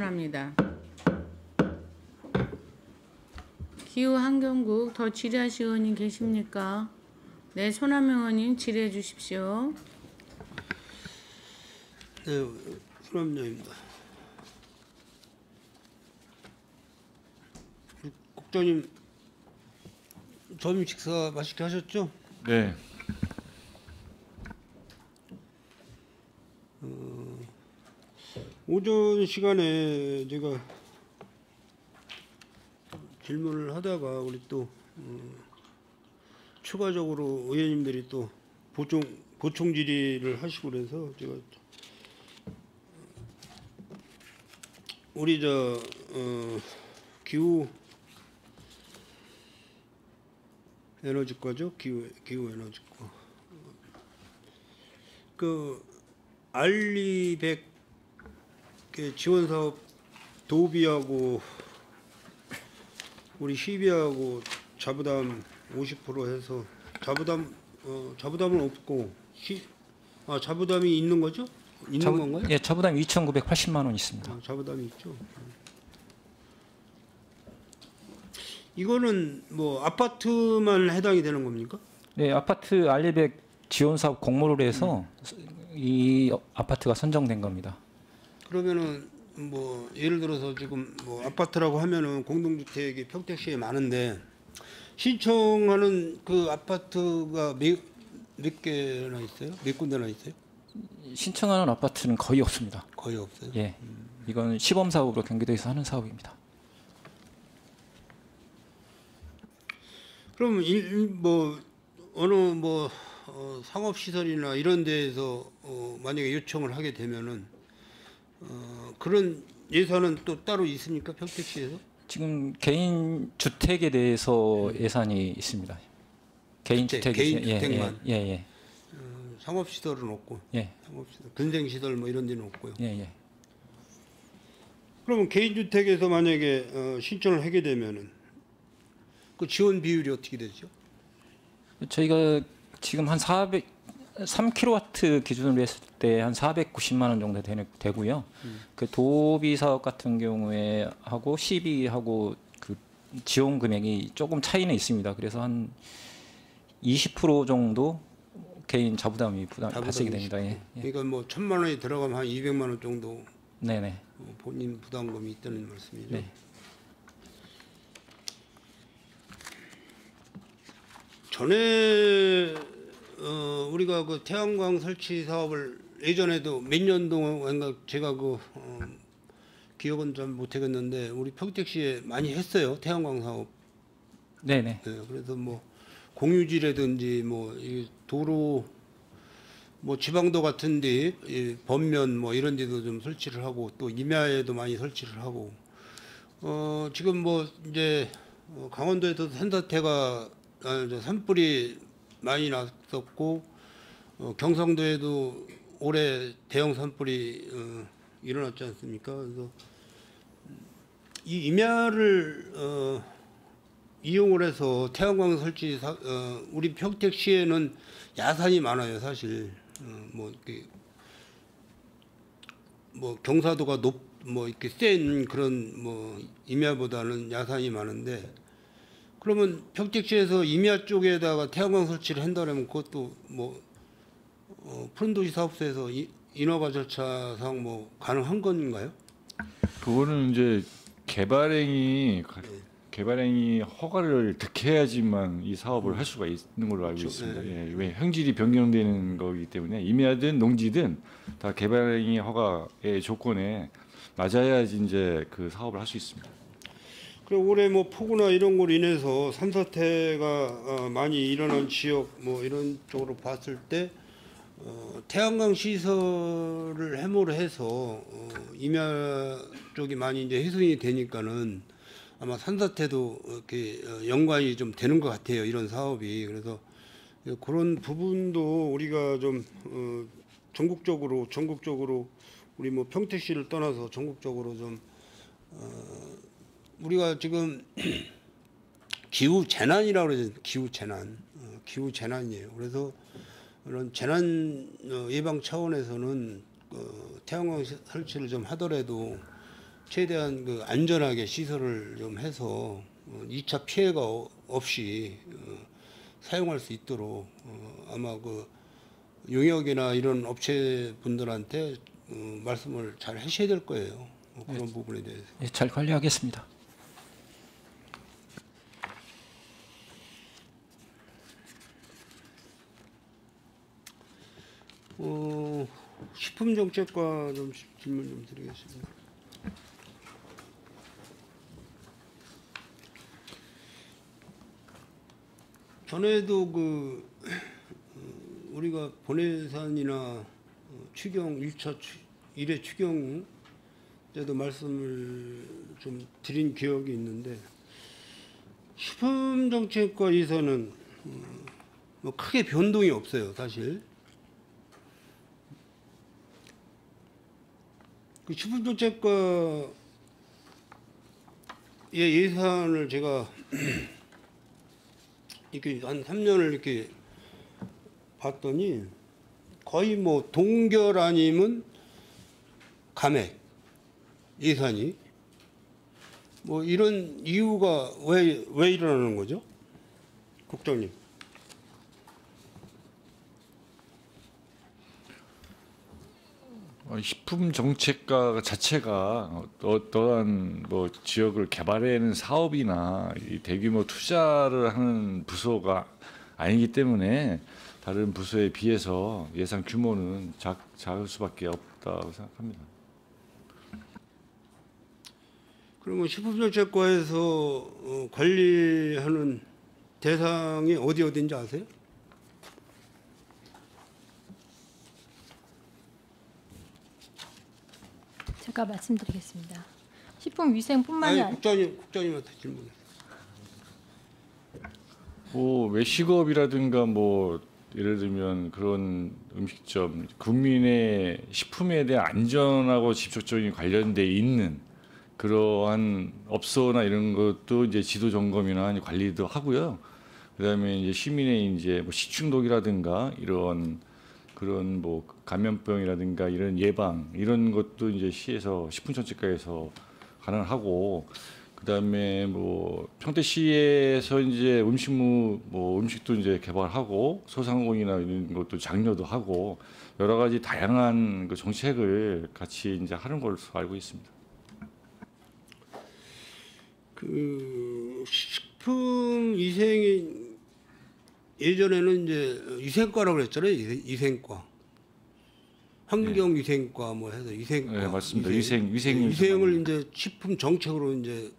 합니다. 기후환경국 더 질의하실 의원님 계십니까? 네, 손한명 의원님 질의해 주십시오. 네, 손한명입니다. 국장님, 점심 식사 맛있게 하셨죠? 네. 오전 시간에 제가 질문을 하다가 우리 또 추가적으로 의원님들이 또 보충 질의를 하시고 그래서 제가 우리 기후 에너지과죠? 기후 에너지과. 그 알리100 지원 사업 도비하고 우리 시비하고 자부담 50% 해서 자부담은 없고 자부담이 있는 거죠? 있는 건가요? 예, 자부담 2,980만 원 있습니다. 자부담이 있죠. 이거는 뭐 아파트만 해당이 되는 겁니까? 네, 아파트 알리100 지원 사업 공모를 해서 이 아파트가 선정된 겁니다. 그러면은 뭐 예를 들어서 지금 뭐 아파트라고 하면은 공동주택이 평택시에 많은데 신청하는 그 아파트가 몇 개나 있어요? 몇 군데나 있어요? 신청하는 아파트는 거의 없습니다. 거의 없어요. 예, 이건 시범 사업으로 경기도에서 하는 사업입니다. 그럼 뭐 어느 뭐 상업시설이나 이런 데에서 만약에 요청을 하게 되면은 그런 예산은 또 따로 있습니까? 평택시에서? 지금 개인 주택에 대해서 예산이 있습니다. 개인 주택, 개인 주택만. 예. 상업시설은 없고, 예. 상업시설, 근생시설 뭐 이런 데는 없고요. 예. 그러면 개인 주택에서 만약에 신청을 하게 되면은 그 지원 비율이 어떻게 되죠? 저희가 지금 한 3kW 기준으로 했을 때 한 490만 원 정도 되고요. 그 도비 사업 같은 경우에 하고 시비하고 그 지원 금액이 조금 차이는 있습니다. 그래서 한 20% 정도 개인 자부담이 발생이 됩니다. 예. 그러니까 뭐 1,000만 원이 들어가면 한 200만 원 정도 네네. 본인 부담금이 있다는 말씀이죠. 네. 전에 우리가 그 태양광 설치 사업을 예전에도 몇 년 동안 제가 기억은 잘 못하겠는데 우리 평택시에 많이 했어요. 태양광 사업. 네네. 네, 그래서 뭐 공유지라든지 뭐 이 도로 뭐 지방도 같은데 번면 뭐 이런 데도 좀 설치를 하고 또 임야에도 많이 설치를 하고 지금 뭐 이제 강원도에도 산사태가 산불이 많이 났었고 경상도에도 올해 대형 산불이 일어났지 않습니까? 그래서 이 임야를 이용을 해서 태양광 설치 우리 평택시에는 야산이 많아요, 사실. 뭐 경사도가 뭐 이렇게 센 그런 뭐 임야보다는 야산이 많은데 그러면 평택시에서 임야 쪽에다가 태양광 설치를 한다면 그것도 뭐 푸른도시 사업소에서 인허가 절차상 뭐 가능한 건가요? 그거는 이제 개발행위 허가를 득해야지만 이 사업을 할 수가 있는 걸로 알고 있습니다. 네. 예, 왜 형질이 변경되는 거기 때문에 임야든 농지든 다 개발행위 허가의 조건에 맞아야지 이제 그 사업을 할 수 있습니다. 그리고 올해 뭐 폭우나 이런 걸로 인해서 산사태가 많이 일어난 지역 뭐 이런 쪽으로 봤을 때 태양광 시설을 해모를 해서 임야 쪽이 많이 이제 훼손이 되니까는 아마 산사태도 이렇게 연관이 좀 되는 것 같아요. 이런 사업이. 그래서 그런 부분도 우리가 좀 전국적으로 우리 뭐 평택시를 떠나서 전국적으로 좀 우리가 지금 기후 재난이라고 그러죠. 기후 재난이에요. 그래서 그런 재난 예방 차원에서는 태양광 설치를 좀 하더라도 최대한 그 안전하게 시설을 좀 해서 2차 피해가 없이 사용할 수 있도록 아마 그 용역이나 이런 업체 분들한테 말씀을 잘 하셔야 될 거예요. 그런 부분에 대해서. 예, 잘 관리하겠습니다. 식품정책과 좀 질문 좀 드리겠습니다. 전에도 우리가 본해산이나 추경 1차 1회 추경 때도 말씀을 좀 드린 기억이 있는데 식품정책과에서는 뭐 크게 변동이 없어요, 사실. 그 식품정책과의 예산을 제가 이렇게 한 3년을 이렇게 봤더니 거의 뭐 동결 아니면 감액 예산이 뭐 이런 이유가 왜 일어나는 거죠, 국장님? 식품 정책과 자체가 어떠한 뭐 지역을 개발해내는 사업이나 이 대규모 투자를 하는 부서가 아니기 때문에 다른 부서에 비해서 예산 규모는 작을 수밖에 없다고 생각합니다. 그러면 식품정책과에서 관리하는 대상이 어딘지 아세요? 제가 말씀드리겠습니다. 식품위생뿐만이 아니, 국장님한테 질문해. 뭐 외식업이라든가 뭐 예를 들면 그런 음식점 국민의 식품에 대한 안전하고 직접적인 관련돼 있는 그러한 업소나 이런 것도 이제 지도 점검이나 관리도 하고요. 그다음에 이제 시민의 이제 뭐 식중독이라든가 이런 그런 뭐 감염병이라든가 이런 예방 이런 것도 이제 시에서 식품정책과에서 가능하고, 그다음에 뭐 평택시에서 이제 음식도 이제 개발하고 소상공인이나 이런 것도 장려도 하고 여러 가지 다양한 그 정책을 같이 이제 하는 걸로 알고 있습니다. 그 식품 위생이 예전에는 이제 위생과라고 그랬잖아요. 위생과, 환경 위생과 뭐 해서 위생과. 네, 맞습니다. 위생을 이제 식품 정책으로 이제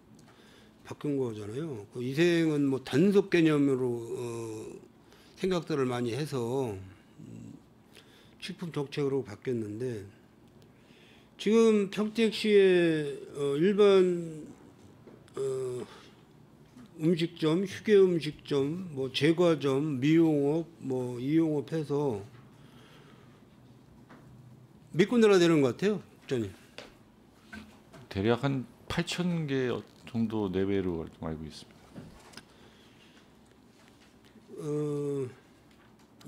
바꾼 거잖아요. 그 위생은 뭐 단속 개념으로 생각들을 많이 해서 식품 정책으로 바뀌었는데 지금 평택시의 일반 음식점, 휴게 음식점, 뭐 제과점, 미용업, 뭐 이용업해서 몇 군데나 되는 것 같아요, 국장님? 대략 한 8,000개 정도 내외로 알고 있습니다.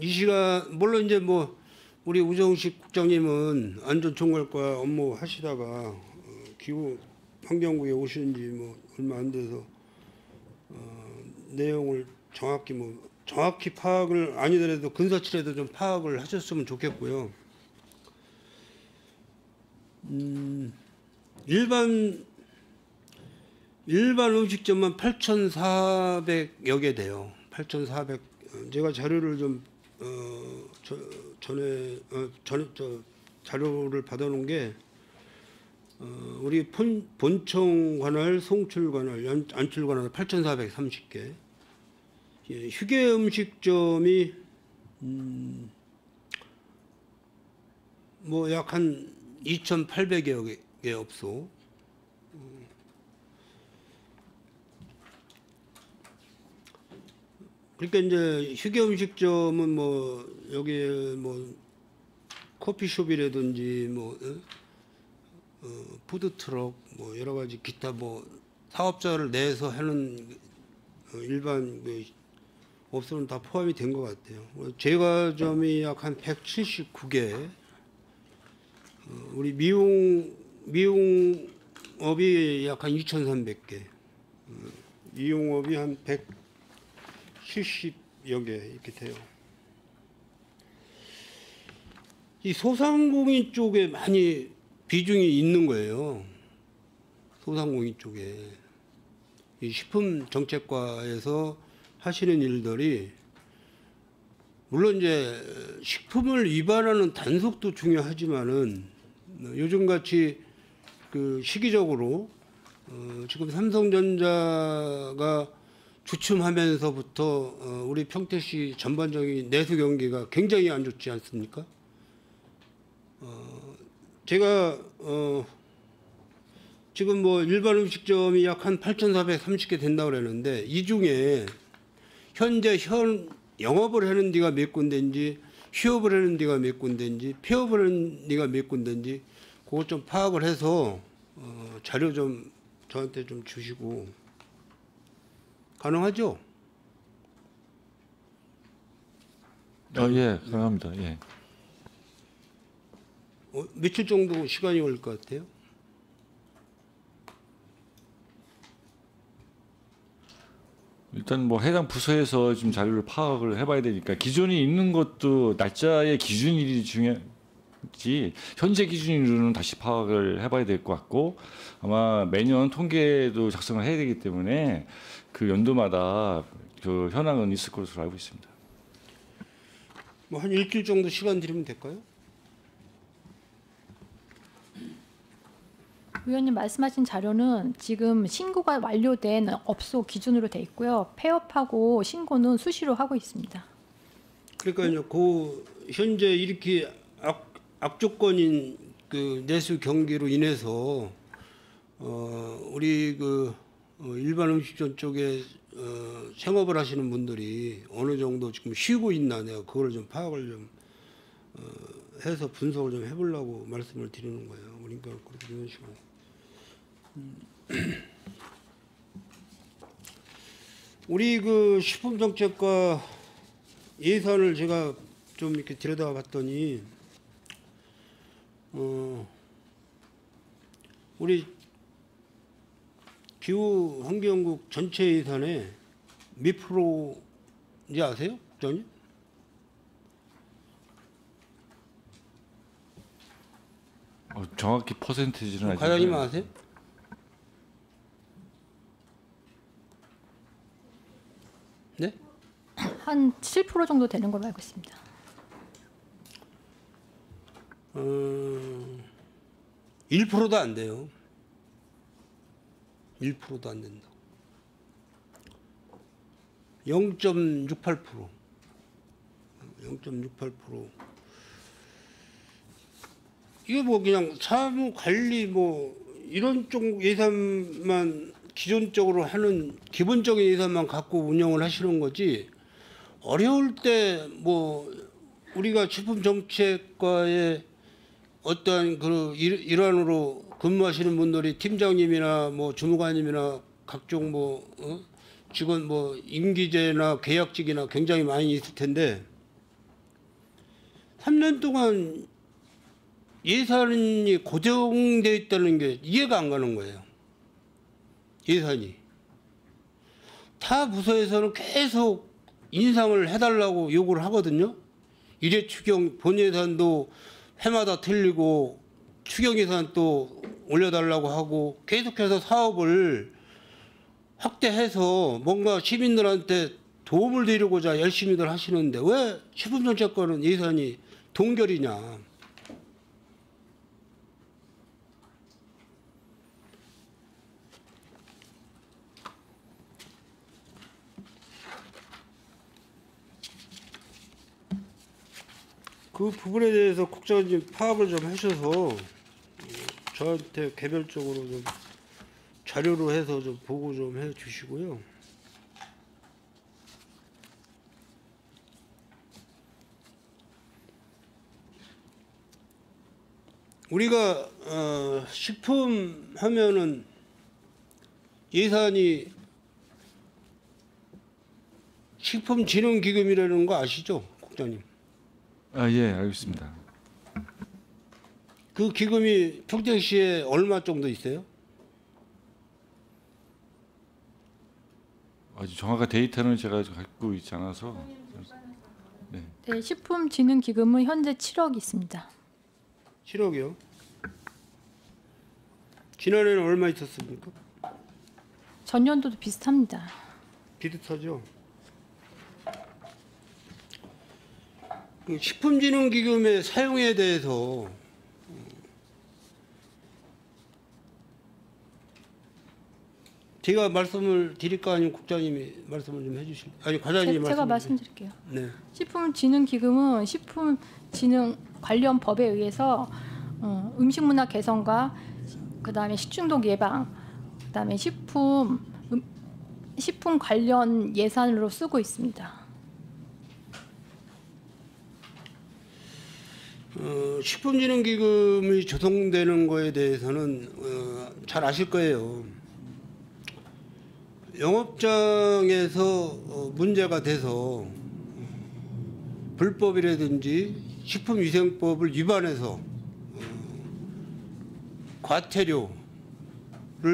이 시간 물론 이제 뭐 우리 우정식 국장님은 안전총괄과 업무 하시다가 기후 환경부에 오신 지 뭐 얼마 안 돼서 내용을 정확히 파악을 아니더라도 근사치라도 좀 파악을 하셨으면 좋겠고요. 일반 음식점만 8,400여 개 돼요. 8,400. 제가 자료를 좀 전에 자료를 받아놓은 게 우리 본청 관할, 송출 관할, 안출 관할 8,430개. 예, 휴게 음식점이 뭐 약 한 2,800여 개 업소. 그러니까 이제 휴게 음식점은 뭐 여기에 뭐 커피숍이라든지 뭐 푸드트럭 뭐 여러 가지 기타 뭐 사업자를 내서 하는 일반 그 업소는 다 포함이 된 것 같아요. 제과점이 약 한 179개. 우리 미용 이용업이 약 한 2,300개, 이용업이 한 170여 개 이렇게 돼요. 이 소상공인 쪽에 많이 비중이 있는 거예요. 소상공인 쪽에. 이 식품정책과에서 하시는 일들이 물론 이제 식품을 위반하는 단속도 중요하지만은 요즘같이 그 시기적으로 지금 삼성전자가 주춤하면서부터 우리 평택시 전반적인 내수 경기가 굉장히 안 좋지 않습니까? 제가 지금 뭐 일반 음식점이 약 한 8,430개 된다고 그러는데 이 중에 현재 영업을 하는 데가 몇 군데인지, 휴업을 하는 데가 몇 군데인지, 폐업을 하는 데가 몇 군데인지 그거 좀 파악을 해서 자료 좀 저한테 좀 주시고. 가능하죠? 예, 가능합니다. 예. 며칠 정도 시간이 걸릴 것 같아요? 일단 뭐 해당 부서에서 좀 자료를 파악을 해봐야 되니까 기존에 있는 것도 날짜의 기준일이 중요하지 현재 기준으로는 다시 파악을 해봐야 될 것 같고 아마 매년 통계도 작성을 해야 되기 때문에 그 연도마다 그 현황은 있을 것으로 알고 있습니다. 뭐 한 일주일 정도 시간 드리면 될까요? 의원님 말씀하신 자료는 지금 신고가 완료된 업소 기준으로 돼 있고요. 폐업하고 신고는 수시로 하고 있습니다. 그러니까요. 그 현재 이렇게 악조건인 그 내수 경기로 인해서 우리 그 일반 음식점 쪽에 생업을 하시는 분들이 어느 정도 지금 쉬고 있나 내가 그걸 좀 파악을 좀 해서 분석을 좀 해보려고 말씀을 드리는 거예요. 그러니까 그렇게 이런 식으로. 우리 그 식품정책과 예산을 제가 좀 이렇게 들여다봤더니 우리 기후환경국 전체 예산의 몇 프로인지 아세요, 국장님? 정확히 퍼센티지는 아직 과장님 아세요? 네? 한 7% 정도 되는 걸로 알고 있습니다. 1%도 안 돼요. 1%도 안 된다. 0.68%. 0.68%. 이게 뭐 그냥 사무 관리 뭐 이런 쪽 예산만 기존적으로 하는 기본적인 예산만 갖고 운영을 하시는 거지 어려울 때 뭐 우리가 식품정책과의 어떠한 그 일환으로 근무하시는 분들이 팀장님이나 뭐 주무관님이나 각종 뭐 직원 뭐 임기제나 계약직이나 굉장히 많이 있을 텐데 3년 동안 예산이 고정되어 있다는 게 이해가 안 가는 거예요. 예산이. 타 부서에서는 계속 인상을 해달라고 요구를 하거든요. 일회 추경 본 예산도 해마다 틀리고 추경 예산 또 올려달라고 하고 계속해서 사업을 확대해서 뭔가 시민들한테 도움을 드리고자 열심히들 하시는데 왜 식품정책과는 예산이 동결이냐. 그 부분에 대해서 국장님 파악을 좀 하셔서 저한테 개별적으로 좀 자료로 해서 좀 보고 좀 해 주시고요. 우리가 식품 하면은 예산이 식품진흥기금이라는 거 아시죠, 국장님? 예, 알겠습니다. 그 기금이 평택시에 얼마 정도 있어요? 아주 정확한 데이터는 제가 갖고 있지 않아서. 네. 네, 식품진흥기금은 현재 7억 있습니다. 7억이요. 지난해는 얼마 있었습니까? 전년도도 비슷합니다. 비슷하죠. 그 식품진흥기금의 사용에 대해서 제가 말씀을 드릴까 아니면 국장님이 말씀을 좀 해주실? 아니 과장님이 제가 말씀. 말씀드릴게요. 네. 식품진흥기금은 식품진흥 관련 법에 의해서 음식문화 개선과 그다음에 식중독 예방, 그다음에 식품 관련 예산으로 쓰고 있습니다. 식품진흥기금이 조성되는 거에 대해서는 잘 아실 거예요. 영업장에서 문제가 돼서 불법이라든지 식품위생법을 위반해서 과태료를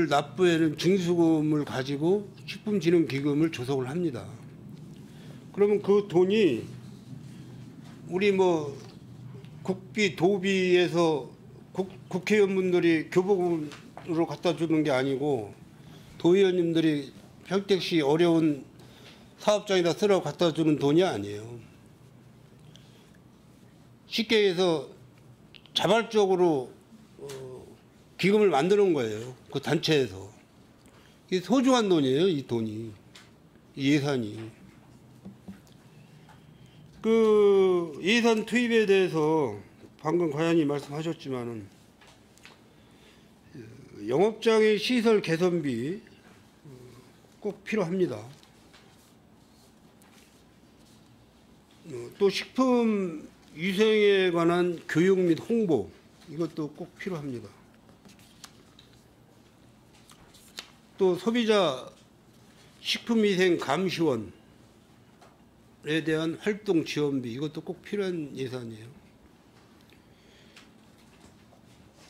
납부하는 징수금을 가지고 식품진흥기금을 조성을 합니다. 그러면 그 돈이 우리 뭐 국비, 도비에서 국회의원분들이 교부금으로 갖다 주는 게 아니고 도의원님들이 평택시 어려운 사업장에다 쓰라고 갖다 주는 돈이 아니에요. 쉽게 해서 자발적으로 기금을 만드는 거예요. 그 단체에서. 이게 소중한 돈이에요, 이 돈이. 이 예산이. 그 예산 투입에 대해서 방금 과장님 말씀하셨지만은 영업장의 시설 개선비 꼭 필요합니다. 또 식품 위생에 관한 교육 및 홍보 이것도 꼭 필요합니다. 또 소비자 식품위생 감시원에 대한 활동 지원비 이것도 꼭 필요한 예산이에요.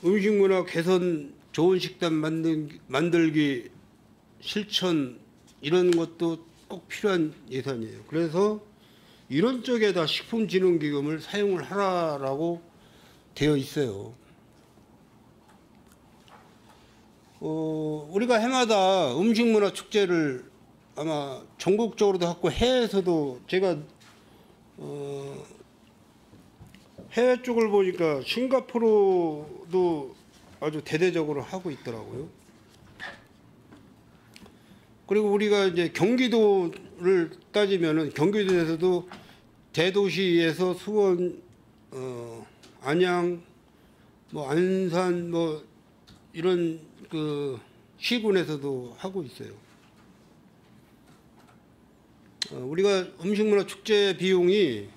음식문화 개선 좋은 식단 만들기 실천 이런 것도 꼭 필요한 예산이에요. 그래서 이런 쪽에다 식품진흥기금을 사용을 하라라고 되어 있어요. 우리가 해마다 음식문화 축제를 아마 전국적으로도 하고 해외에서도 제가 해외 쪽을 보니까 싱가포르도 아주 대대적으로 하고 있더라고요. 그리고 우리가 이제 경기도를 따지면은 경기도에서도 대도시에서 수원, 안양, 뭐 안산 뭐 이런 그 시군에서도 하고 있어요. 우리가 음식문화 축제 비용이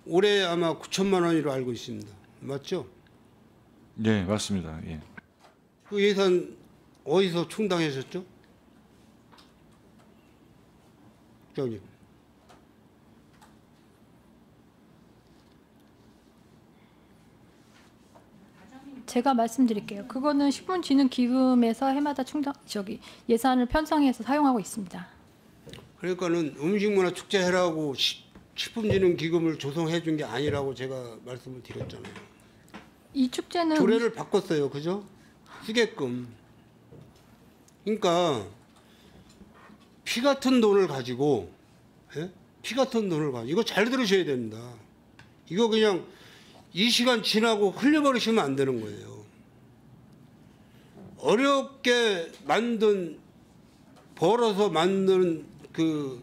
올해 아마 9천만 원으로 알고 있습니다. 맞죠? 네, 맞습니다. 예. 그 예산 어디서 충당하셨죠? 국장님. 제가 말씀드릴게요. 그거는 식품진흥기금에서 해마다 예산을 편성해서 사용하고 있습니다. 그러니까는 음식문화 축제 해라고 식품진흥기금을 조성해 준 게 아니라고 제가 말씀을 드렸잖아요. 이 축제는 조례를 바꿨어요. 그죠? 쓰게끔. 그러니까 피 같은 돈을 가지고 피 같은 돈을 가지고 이거 잘 들으셔야 됩니다. 이거 그냥 이 시간 지나고 흘려버리시면 안 되는 거예요. 어렵게 벌어서 만든 그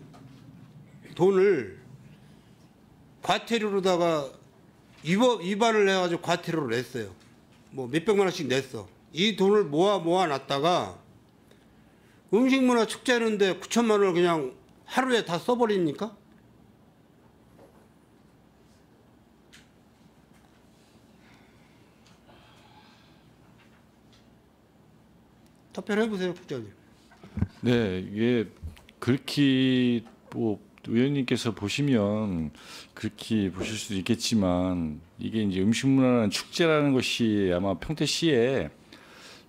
돈을 과태료로다가 위반을 해가지고 과태료를 냈어요. 뭐 몇백만 원씩 냈어. 이 돈을 모아 놨다가 음식문화 축제하는데 9천만 원을 그냥 하루에 다 써버립니까? 답변해보세요, 국장님. 네, 이게 그렇게 뭐 의원님께서 보시면 그렇게 보실 수도 있겠지만 이게 이제 음식문화라는 축제라는 것이 아마 평택시에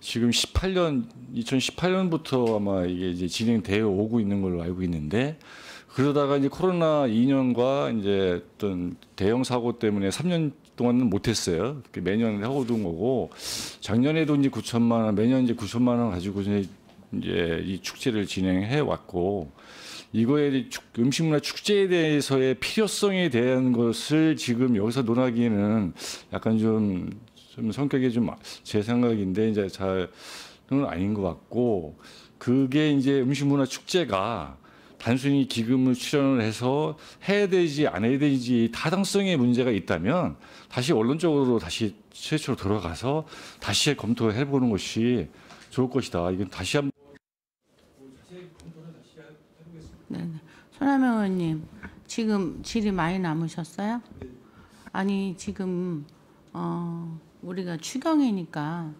지금 2018년부터 아마 이게 이제 진행되어 오고 있는 걸로 알고 있는데 그러다가 이제 코로나 2년과 이제 어떤 대형 사고 때문에 3년 동안은 못했어요. 매년 하고던 거고 작년에도 이제 9천만 원, 매년 이제 9천만 원 가지고 이제 이 축제를 진행해 왔고 이거에 음식문화 축제에 대해서의 필요성에 대한 것을 지금 여기서 논하기에는 약간 좀 성격이 좀 제 생각인데 이제 잘은 아닌 것 같고 그게 이제 음식문화 축제가 단순히 기금을 출연을 해서 해야 되지 안 해야 되지 타당성의 문제가 있다면 다시 원론적으로 다시 최초로 들어가서 다시 검토해 보는 것이 좋을 것이다. 이건 다시 한번 네. 손하명 의원님 지금 질이 많이 남으셨어요? 아니 지금 우리가 추경이니까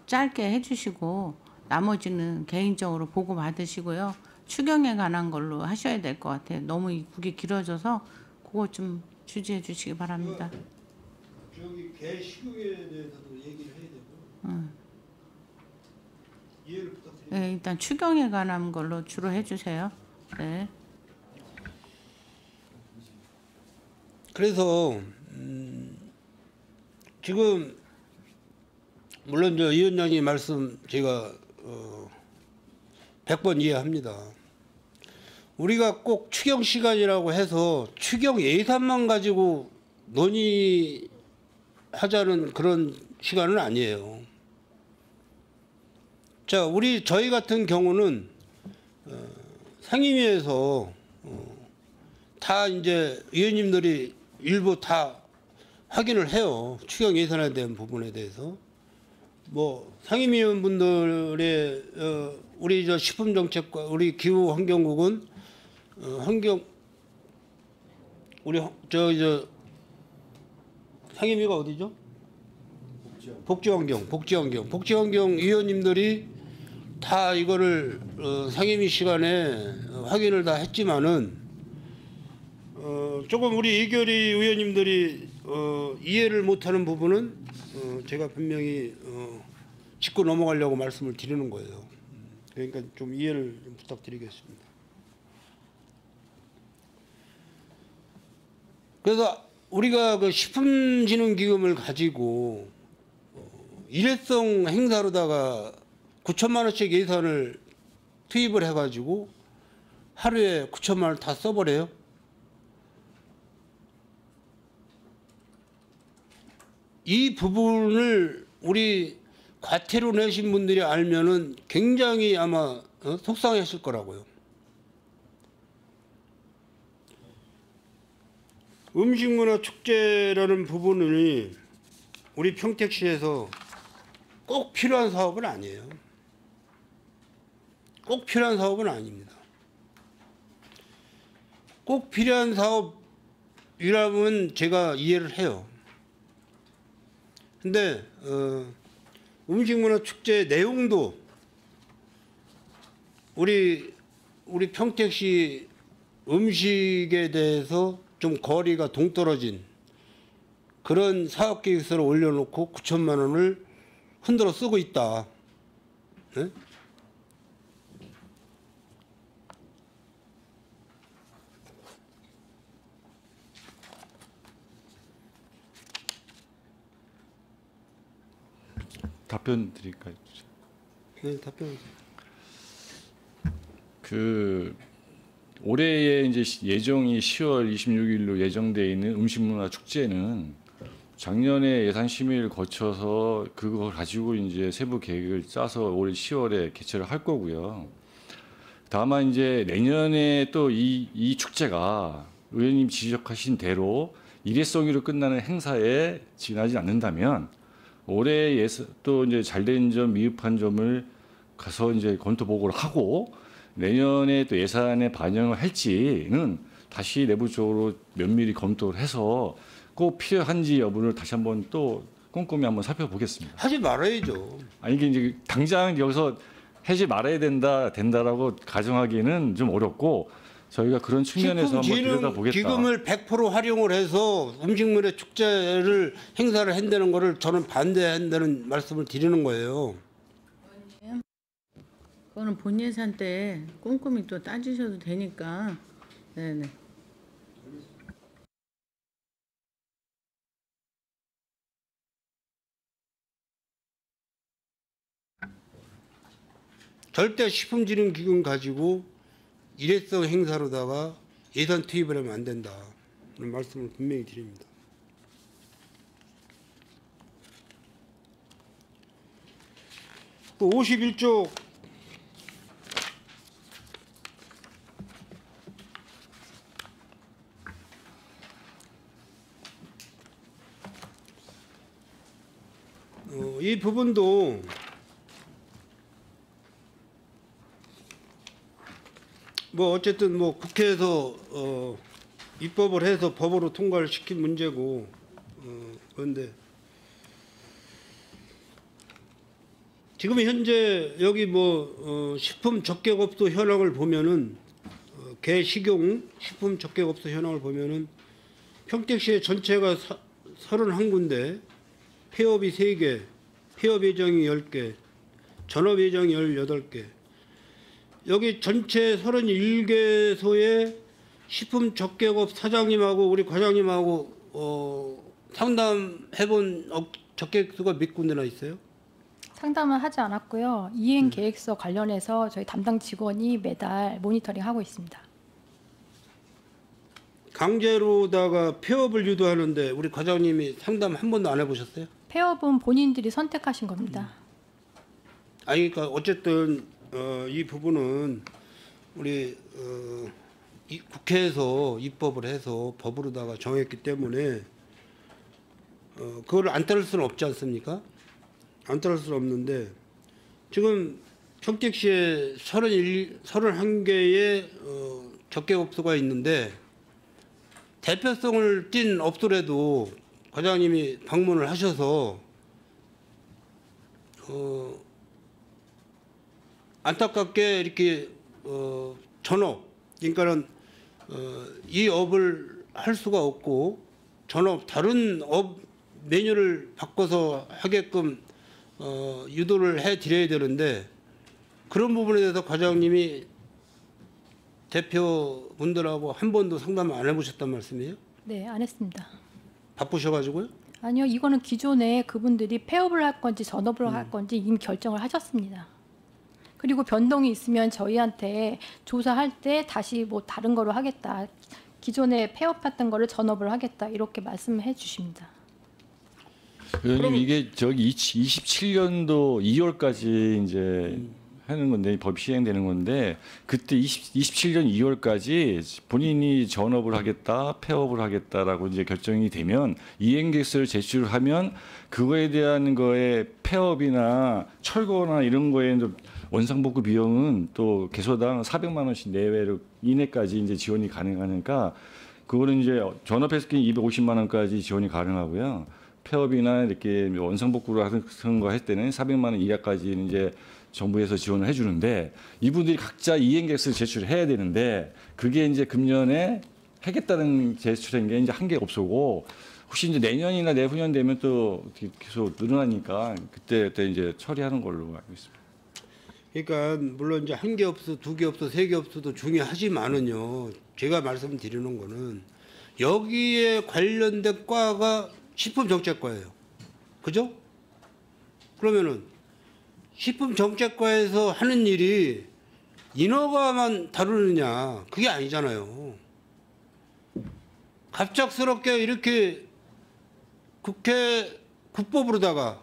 짧게 해주시고 나머지는 개인적으로 보고 받으시고요. 추경에 관한 걸로 하셔야 될 것 같아요. 너무 그게 길어져서 그거 좀 주지해 주시기 바랍니다. 저기 개 식용에 대해서도 얘기를 해야 되고 이해를 부탁드립니다. 네, 일단 추경에 관한 걸로 주로 해주세요. 네. 그래서 지금 물론 저 위원장님 말씀 제가 100번 이해합니다. 우리가 꼭 추경 시간이라고 해서 추경 예산만 가지고 논의하자는 그런 시간은 아니에요. 자, 저희 같은 경우는 상임위에서 다 이제 의원님들이 일부 다 확인을 해요. 추경 예산에 대한 부분에 대해서. 뭐 상임위원분들의 우리 저 식품정책과 우리 기후환경국은 우리 저 상임위가 어디죠? 복지환경 위원님들이 다 이거를 상임위 시간에 확인을 다 했지만은 조금 우리 이결희 의원님들이 이해를 못하는 부분은 제가 분명히 짚고 넘어가려고 말씀을 드리는 거예요. 그러니까 좀 이해를 좀 부탁드리겠습니다. 그래서 우리가 그 식품진흥기금을 가지고 일회성 행사로다가 9천만 원씩 예산을 투입을 해가지고 하루에 9천만 원을 다 써버려요. 이 부분을 우리 과태료 내신 분들이 알면은 굉장히 아마 속상했을 거라고요. 음식문화 축제라는 부분이 우리 평택시에서 꼭 필요한 사업은 아니에요. 꼭 필요한 사업은 아닙니다. 꼭 필요한 사업이라면 제가 이해를 해요. 근데 음식문화 축제 내용도 우리 평택시 음식에 대해서 좀 거리가 동떨어진 그런 사업 계획서를 올려놓고 9천만 원을 흔들어 쓰고 있다. 네? 답변 드릴까요? 네, 답변. 올해에 이제 예정이 10월 26일로 예정되어 있는 음식문화 축제는 작년에 예산 심의를 거쳐서 그거 가지고 이제 세부 계획을 짜서 올 10월에 개최를 할 거고요. 다만 이제 내년에 또 이 축제가 의원님 지적하신 대로 일회성으로 끝나는 행사에 지나지 않는다면 올해 또 이제 잘된 점, 미흡한 점을 가서 이제 검토 보고를 하고 내년에 또 예산에 반영을 할지는 다시 내부적으로 면밀히 검토를 해서 꼭 필요한지 여부를 다시 한번 또 꼼꼼히 한번 살펴보겠습니다. 하지 말아야죠. 아니 이게 이제 당장 여기서 하지 말아야 된다라고 가정하기는 좀 어렵고 저희가 그런 측면에서 한번 들여다보겠다. 기금을 100% 활용을 해서 음식문화 축제를 행사를 한다는 거를 저는 반대한다는 말씀을 드리는 거예요. 그거는 본 예산 때 꼼꼼히 또 따지셔도 되니까. 네네. 절대 식품진흥기금 가지고 일회성 행사로다가 예산 투입을 하면 안 된다. 그런 말씀을 분명히 드립니다. 또 51조 이 부분도 뭐 어쨌든 뭐 국회에서 입법을 해서 법으로 통과를 시킨 문제고 그런데 지금 현재 여기 뭐 식품 적객업소 현황을 보면은 개식용 식품 적객업소 현황을 보면은 평택시의 전체가 31군데, 폐업이 3개, 폐업 예정이 10개, 전업 예정이 18개. 여기 전체 31개소의 식품 적객업 사장님하고 우리 과장님하고 상담해본 적객수가 몇 군데나 있어요? 상담은 하지 않았고요. 이행 계획서 관련해서 저희 담당 직원이 매달 모니터링하고 있습니다. 강제로다가 폐업을 유도하는데 우리 과장님이 상담 한 번도 안 해보셨어요? 폐업은 본인들이 선택하신 겁니다. 아니 그러니까 어쨌든 이 부분은 우리 국회에서 입법을 해서 법으로다가 정했기 때문에 그거를 안 따를 수는 없지 않습니까? 안 따를 수는 없는데 지금 평택시에 31개의 적객업소가 있는데 대표성을 띈 업소라도 과장님이 방문을 하셔서 안타깝게 이렇게 전업 그러니까는 이 업을 할 수가 없고 전업 다른 업 메뉴를 바꿔서 하게끔 유도를 해 드려야 되는데 그런 부분에 대해서 과장님이 대표분들하고 한 번도 상담을 안 해보셨단 말씀이에요? 네, 안 했습니다. 바쁘셔가지고요? 아니요, 이거는 기존에 그분들이 폐업을 할 건지 전업을 할 건지 이미 결정을 하셨습니다. 그리고 변동이 있으면 저희한테 조사할 때 다시 뭐 다른 거로 하겠다. 기존에 폐업했던 거를 전업을 하겠다. 이렇게 말씀해 주십니다. 의원님 이게 저기 27년도 2월까지 이제 하는 건데 법 시행되는 건데 그때 27년 2월까지 본인이 전업을 하겠다, 폐업을 하겠다라고 이제 결정이 되면 이행계획서를 제출하면 그거에 대한 거에 폐업이나 철거나 이런 거에 원상복구 비용은 또 개소당 400만 원씩 내외로 이내까지 이제 지원이 가능하니까 그거는 이제 전업했을 때 250만 원까지 지원이 가능하고요. 폐업이나 이렇게 원상복구를 하는 거 할 때는 400만 원 이하까지 이제 정부에서 지원을 해주는데 이분들이 각자 이행계획서를 제출해야 되는데 그게 이제 금년에 하겠다는 제출한 게 이제 한 개 없었고 혹시 이제 내년이나 내후년 되면 또 계속 늘어나니까 그때 이제 처리하는 걸로 알고 있습니다. 그러니까 물론 이제 한 개 없어, 두 개 없어, 세 개 없어도 중요하지만은요. 제가 말씀드리는 거는 여기에 관련된 과가 식품정책과예요. 그죠? 그러면은 식품정책과에서 하는 일이 인허가만 다루느냐 그게 아니잖아요. 갑작스럽게 이렇게 국회 국법으로다가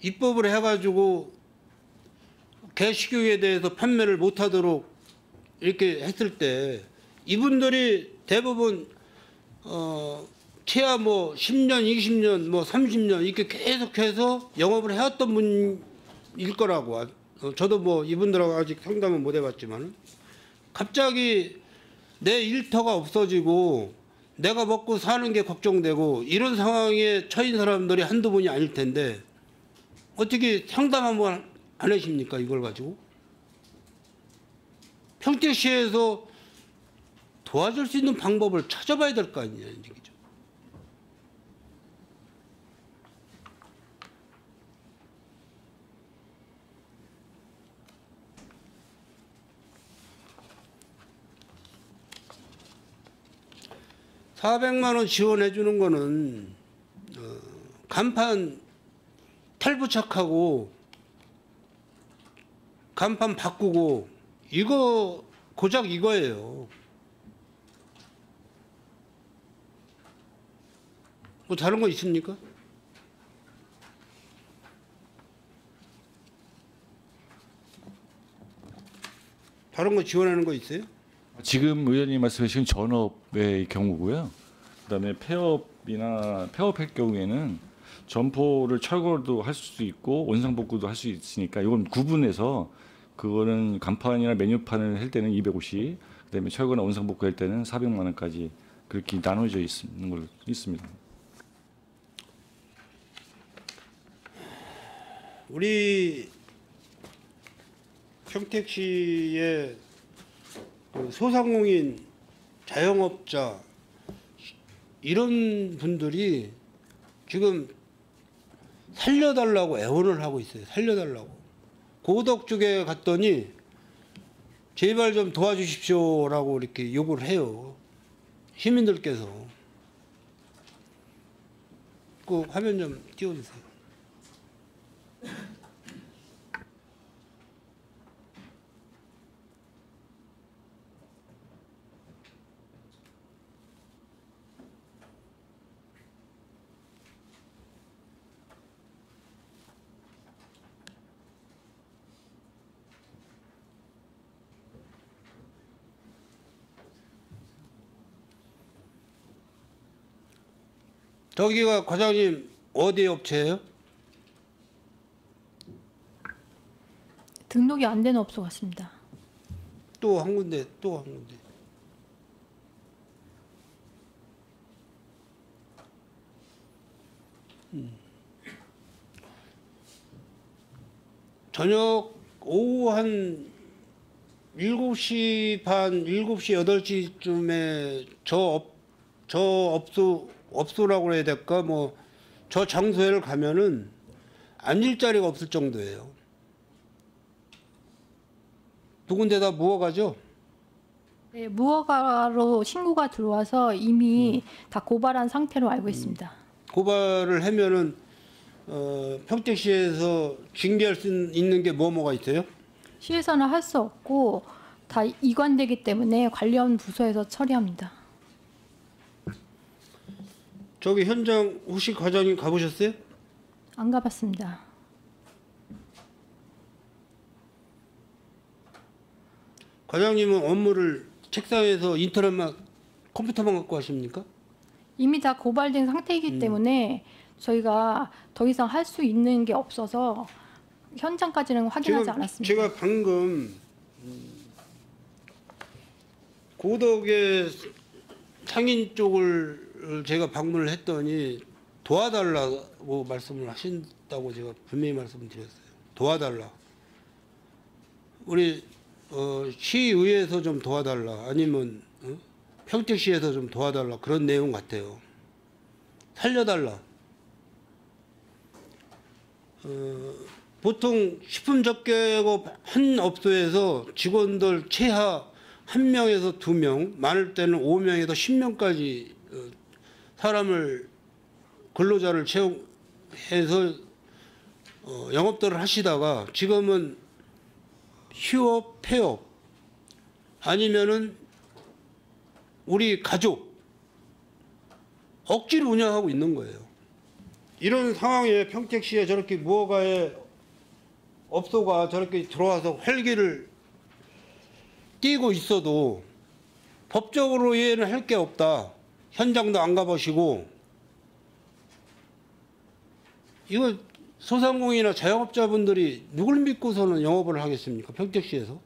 입법을 해가지고 개식용에 대해서 판매를 못하도록 이렇게 했을 때 이분들이 대부분 최하 뭐 10년, 20년, 뭐 30년 이렇게 계속해서 영업을 해왔던 분일 거라고. 저도 뭐 이분들하고 아직 상담은 못 해봤지만 갑자기 내 일터가 없어지고 내가 먹고 사는 게 걱정되고 이런 상황에 처인 사람들이 한두 분이 아닐 텐데 어떻게 상담 한번 안 하십니까? 이걸 가지고 평택시에서 도와줄 수 있는 방법을 찾아봐야 될 거 아니냐 얘기죠. 400만 원 지원해 주는 거는 간판 탈부착하고 간판 바꾸고 이거 고작 이거예요. 뭐 다른 거 있습니까? 다른 거 지원하는 거 있어요? 지금 의원님 말씀하신 전업의 경우고요. 그다음에 폐업할 경우에는 점포를 철거도 할 수 있고 원상복구도 할 수 있으니까 이건 구분해서 그거는 간판이나 메뉴판을 할 때는 250, 그다음에 철거나 원상복구 할 때는 400만 원까지 그렇게 나눠져 있는 걸로 있습니다. 우리 평택시의 그 소상공인 자영업자 이런 분들이 지금 살려달라고 애원을 하고 있어요. 살려달라고. 고덕 쪽에 갔더니 제발 좀 도와주십시오라고 이렇게 요구를 해요. 시민들께서. 그 화면 좀 띄워주세요. 저기가 과장님 어디 업체예요? 등록이 안 되는 업소 같습니다. 또 한 군데, 또 한 군데. 저녁 오후 한 7시 반, 7시, 8시쯤에 저 업소라고 해야 될까? 뭐, 저 장소에 가면은 앉을 자리가 없을 정도예요. 두 군데 다 무허가죠? 네, 무허가로 신고가 들어와서 이미 다 고발한 상태로 알고 있습니다. 고발을 하면은, 평택시에서 징계할 수 있는 게 뭐가 있어요? 시에서는 할 수 없고 다 이관되기 때문에 관련 부서에서 처리합니다. 저기 현장 혹시 과장님 가보셨어요? 안 가봤습니다. 과장님은 업무를 책상에서 인터넷만 컴퓨터만 갖고 하십니까? 이미 다 고발된 상태이기 때문에 저희가 더 이상 할 수 있는 게 없어서 현장까지는 확인하지 않았습니다. 제가 방금 고덕의 상인 쪽을 제가 방문을 했더니 도와달라고 말씀을 하신다고 제가 분명히 말씀드렸어요. 도와달라. 우리 시의회에서 좀 도와달라. 아니면 평택시에서 좀 도와달라. 그런 내용 같아요. 살려달라. 보통 식품 접객업 한 업소에서 직원들 최하 1명에서 2명, 많을 때는 5명에서 10명까지 사람을 근로자를 채용해서 영업들을 하시다가 지금은 휴업, 폐업 아니면은 우리 가족 억지로 운영하고 있는 거예요. 이런 상황에 평택시에 저렇게 무허가의 업소가 저렇게 들어와서 활기를 띄고 있어도 법적으로 이해는 할 게 없다. 현장도 안 가보시고 이거 소상공인이나 자영업자분들이 누굴 믿고서는 영업을 하겠습니까? 평택시에서.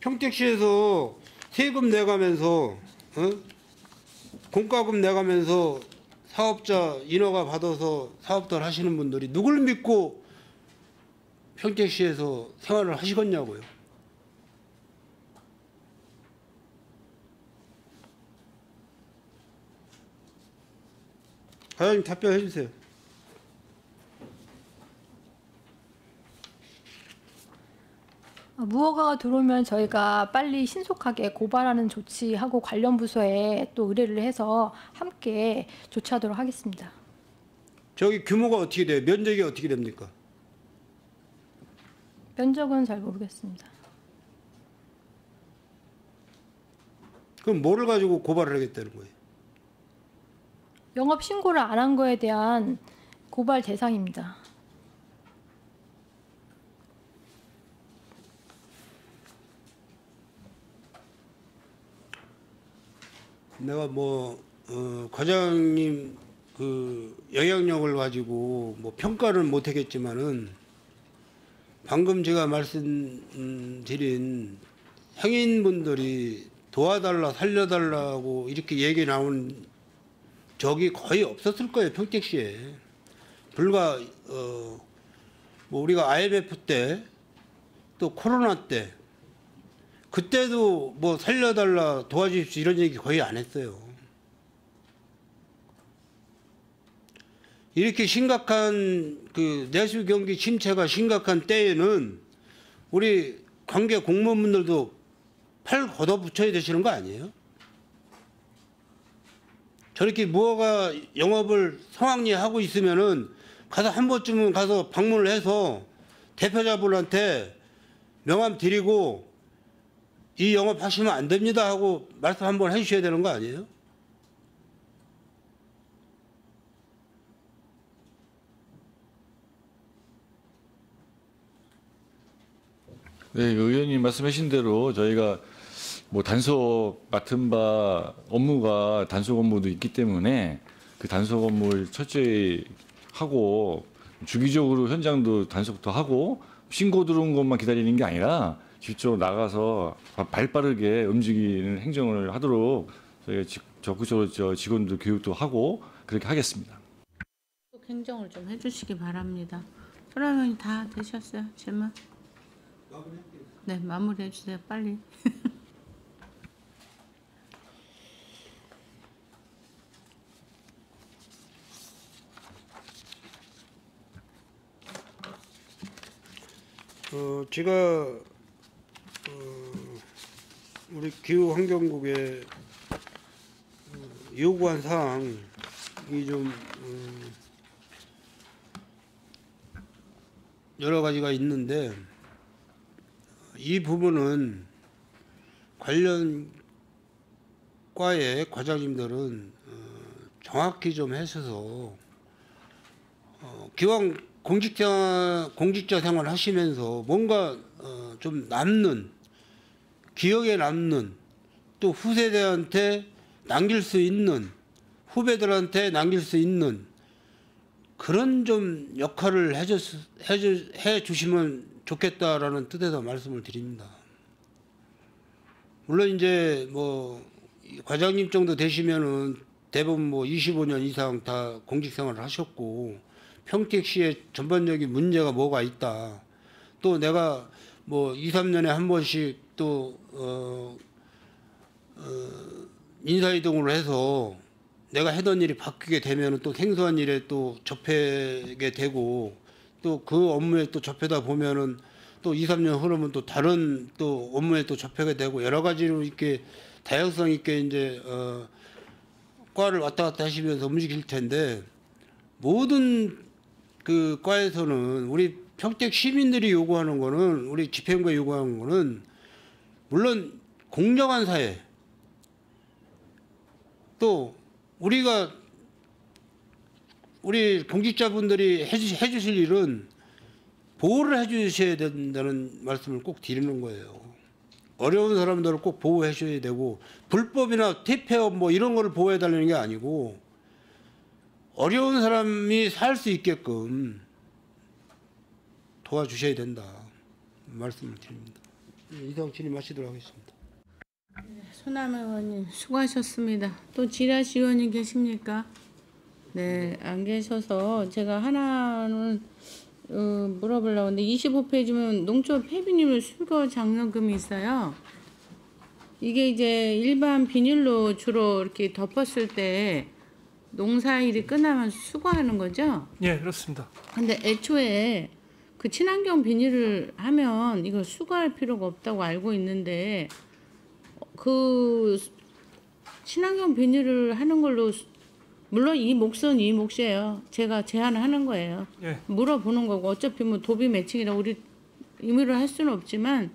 평택시에서 세금 내가면서 공과금 내가면서 사업자 인허가 받아서 사업들 하시는 분들이 누굴 믿고 평택시에서 생활을 하시겠냐고요. 과장님 답변해 주세요. 무허가가 들어오면 저희가 빨리 신속하게 고발하는 조치하고 관련 부서에 또 의뢰를 해서 함께 조치하도록 하겠습니다. 저기 규모가 어떻게 돼요? 면적이 어떻게 됩니까? 면적은 잘 모르겠습니다. 그럼 뭐를 가지고 고발을 하겠다는 거예요? 영업 신고를 안 한 거에 대한 고발 대상입니다. 내가 과장님 그 영향력을 가지고 뭐 평가를 못 하겠지만은 방금 제가 말씀드린 행인분들이 도와달라 살려달라고 이렇게 얘기 나온 적이 거의 없었을 거예요. 평택시에. 불과 뭐 우리가 IMF 때 또 코로나 때 그때도 뭐 살려달라 도와주십시오 이런 얘기 거의 안 했어요. 이렇게 심각한 그 내수 경기 침체가 심각한 때에는 우리 관계 공무원분들도 팔 걷어붙여야 되시는 거 아니에요? 저렇게 무허가 영업을 성황리하고 있으면은 가서 한 번쯤은 가서 방문을 해서 대표자분한테 명함 드리고 이 영업하시면 안 됩니다 하고 말씀 한번 해주셔야 되는 거 아니에요? 네, 의원님 말씀하신 대로 저희가 뭐 단속 맡은 바 업무가 단속 업무도 있기 때문에 그 단속 업무를 철저히 하고 주기적으로 현장도 단속도 하고 신고 들어온 것만 기다리는 게 아니라 직접 나가서 발 빠르게 움직이는 행정을 하도록 저희가 적극적으로 직원들 교육도 하고 그렇게 하겠습니다. 행정을 좀 해주시기 바랍니다. 소라면이 다 되셨어요? 질문? 네, 마무리해 주세요. 빨리. 제가 우리 기후환경국에 요구한 사항이 좀 여러 가지가 있는데 이 부분은 관련 과의 과장님들은 정확히 좀 하셔서 기왕 공직자 생활 하시면서 뭔가 좀 남는 기억에 남는 또 후세대한테 남길 수 있는 후배들한테 남길 수 있는 그런 좀 역할을 해 주시면 좋겠다라는 뜻에서 말씀을 드립니다. 물론 이제 뭐 과장님 정도 되시면은 대부분 뭐 25년 이상 다 공직 생활을 하셨고 평택시의 전반적인 문제가 뭐가 있다. 또 내가 뭐 2, 3년에 한 번씩 또 인사이동을 해서 내가 하던 일이 바뀌게 되면 또 생소한 일에 또 접하게 되고 또 그 업무에 또 접하다 보면은 또 2, 3년 흐르면 또 다른 또 업무에 또 접하게 되고 여러 가지로 이렇게 다양성 있게 이제 과를 왔다 갔다 하시면서 움직일 텐데 모든 그 과에서는 우리 평택 시민들이 요구하는 거는 우리 집행부에 요구하는 거는 물론 공정한 사회 또 우리가 우리 공직자분들이 해주실 일은 보호를 해주셔야 된다는 말씀을 꼭 드리는 거예요. 어려운 사람들을 꼭 보호해 주셔야 되고 불법이나 퇴폐업 뭐 이런 거를 보호해 달라는 게 아니고 어려운 사람이 살 수 있게끔 도와주셔야 된다 말씀을 드립니다. 이상 질의 마치도록 하겠습니다. 소남 의원님 수고하셨습니다. 또 지라시 의원님 계십니까? 네, 안 계셔서 제가 하나는 물어보려고 하는데 25페이지면 농촌 폐비물 수거 장려금이 있어요. 이게 이제 일반 비닐로 주로 이렇게 덮었을 때 농사일이 끝나면 수거하는 거죠? 예, 그렇습니다. 근데 애초에 그 친환경 비닐을 하면 이걸 수거할 필요가 없다고 알고 있는데 그 친환경 비닐을 하는 걸로 물론 이 몫은 이 몫이에요. 제가 제안하는 거예요. 예. 물어보는 거고 어차피 뭐 도비 매칭이라 우리 임의로 할 수는 없지만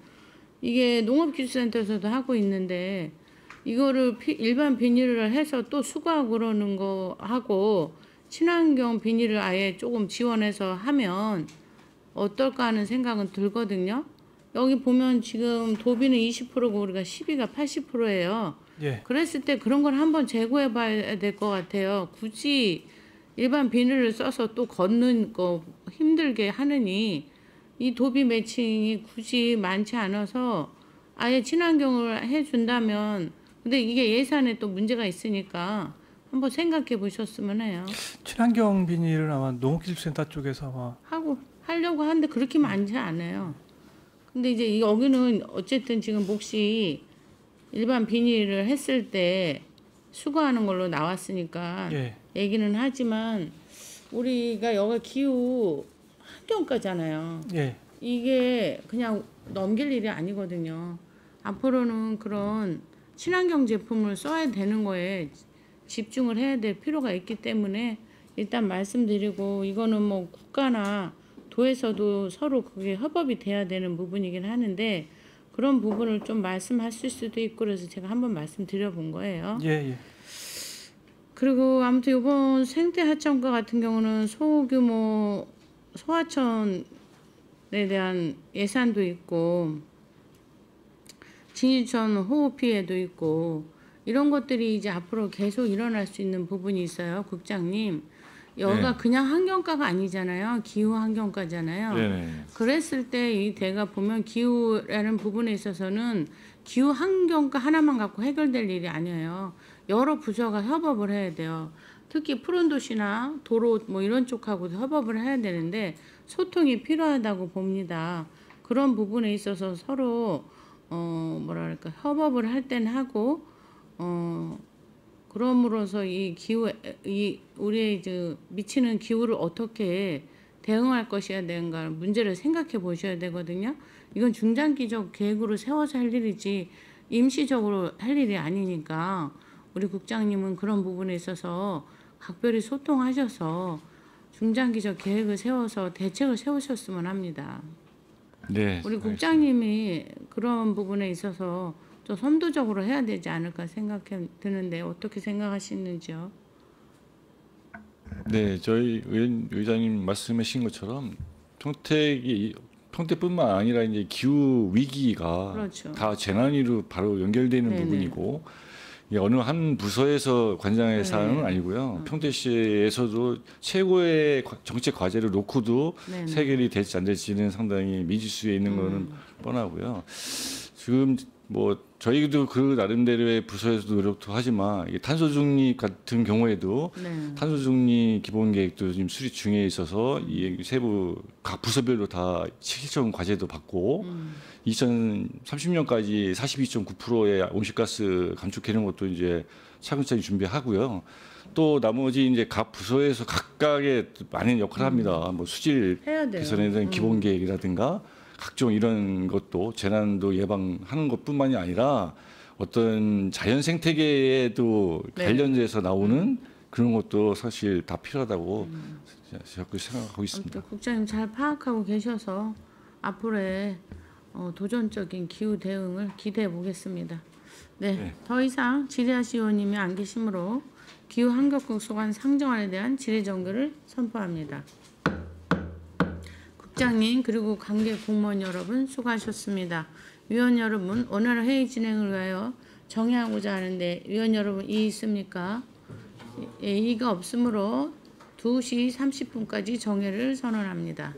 이게 농업기술센터에서도 하고 있는데 이거를 일반 비닐을 해서 또 수거하고 그러는 거 하고 친환경 비닐을 아예 조금 지원해서 하면 어떨까 하는 생각은 들거든요. 여기 보면 지금 도비는 20%고 우리가 12가 80%예요. 예. 그랬을 때 그런 걸 한번 재고해 봐야 될 것 같아요. 굳이 일반 비닐을 써서 또 걷는 거 힘들게 하느니 이 도비 매칭이 굳이 많지 않아서 아예 친환경을 해준다면 근데 이게 예산에 또 문제가 있으니까 한번 생각해 보셨으면 해요. 친환경 비닐은 아마 농업기술센터 쪽에서 아마 하려고 하는데 그렇게 많지 않아요. 근데 이제 여기는 어쨌든 지금 몫이 일반 비닐을 했을 때 수거하는 걸로 나왔으니까 예. 얘기는 하지만 우리가 여기 기후 환경과잖아요. 예. 이게 그냥 넘길 일이 아니거든요. 앞으로는 그런 친환경 제품을 써야 되는 거에 집중을 해야 될 필요가 있기 때문에 일단 말씀드리고 이거는 뭐 국가나 도에서도 서로 그게 협업이 돼야 되는 부분이긴 하는데 그런 부분을 좀 말씀하실 수도 있고 그래서 제가 한번 말씀드려본 거예요. 예. 예. 그리고 아무튼 이번 생태하천과 같은 경우는 소규모 소하천에 대한 예산도 있고 진유천 호흡 피해도 있고 이런 것들이 이제 앞으로 계속 일어날 수 있는 부분이 있어요, 국장님. 여기가 네. 그냥 환경과가 아니잖아요. 기후 환경과잖아요. 네네. 그랬을 때 이 대가 보면 기후라는 부분에 있어서는 기후 환경과 하나만 갖고 해결될 일이 아니에요. 여러 부서가 협업을 해야 돼요. 특히 푸른 도시나 도로 뭐 이런 쪽하고도 협업을 해야 되는데 소통이 필요하다고 봅니다. 그런 부분에 있어서 서로 뭐랄까 협업을 할 때는 하고 그럼으로써 이 기후 이 우리의 이제 미치는 기후를 어떻게 대응할 것이야 되는가 문제를 생각해 보셔야 되거든요. 이건 중장기적 계획으로 세워서 할 일이지 임시적으로 할 일이 아니니까 우리 국장님은 그런 부분에 있어서 각별히 소통하셔서 중장기적 계획을 세워서 대책을 세우셨으면 합니다. 네. 우리 알겠습니다. 국장님이 그런 부분에 있어서 좀 선도적으로 해야 되지 않을까 생각해 드는데 어떻게 생각하시는지요? 네, 저희 의장님 말씀하신 것처럼 평택뿐만 아니라 이제 기후 위기가 그렇죠. 다 재난위로 바로 연결되는 네네. 부분이고 이게 어느 한 부서에서 관장의 사안은 네네. 아니고요. 평택시에서도 최고의 정책 과제를 놓고도 네네. 해결이 될지 안 될지는 상당히 미지수에 있는 거는 뻔하고요. 지금 뭐 저희도 그 나름대로의 부서에서도 노력도 하지만 이게 탄소 중립 같은 경우에도 네. 탄소 중립 기본 계획도 지금 수립 중에 있어서 이 세부 각 부서별로 다 실천 과제도 받고 2030년까지 42.9%의 온실가스 감축하는 것도 이제 차근차근 준비하고요. 또 나머지 이제 각 부서에서 각각의 많은 역할을 합니다. 뭐 수질 해야 돼요. 개선에 대한 기본 계획이라든가 각종 이런 것도 재난도 예방하는 것뿐만이 아니라 어떤 자연 생태계에도 네. 관련돼서 나오는 그런 것도 사실 다 필요하다고 자꾸 생각하고 있습니다. 아무튼 국장님 잘 파악하고 계셔서 앞으로의 도전적인 기후 대응을 기대해 보겠습니다. 네, 네. 더 이상 지리아시 의원님이 안 계시므로 기후 환경국 소관 상정안에 대한 질의 정결을 선포합니다. 국장님 그리고 관계 공무원 여러분 수고하셨습니다. 위원 여러분 오늘 회의 진행을 위하여 정의하고자 하는데 위원 여러분 이의 있습니까? 예, 이의가 없으므로 2시 30분까지 정회를 선언합니다.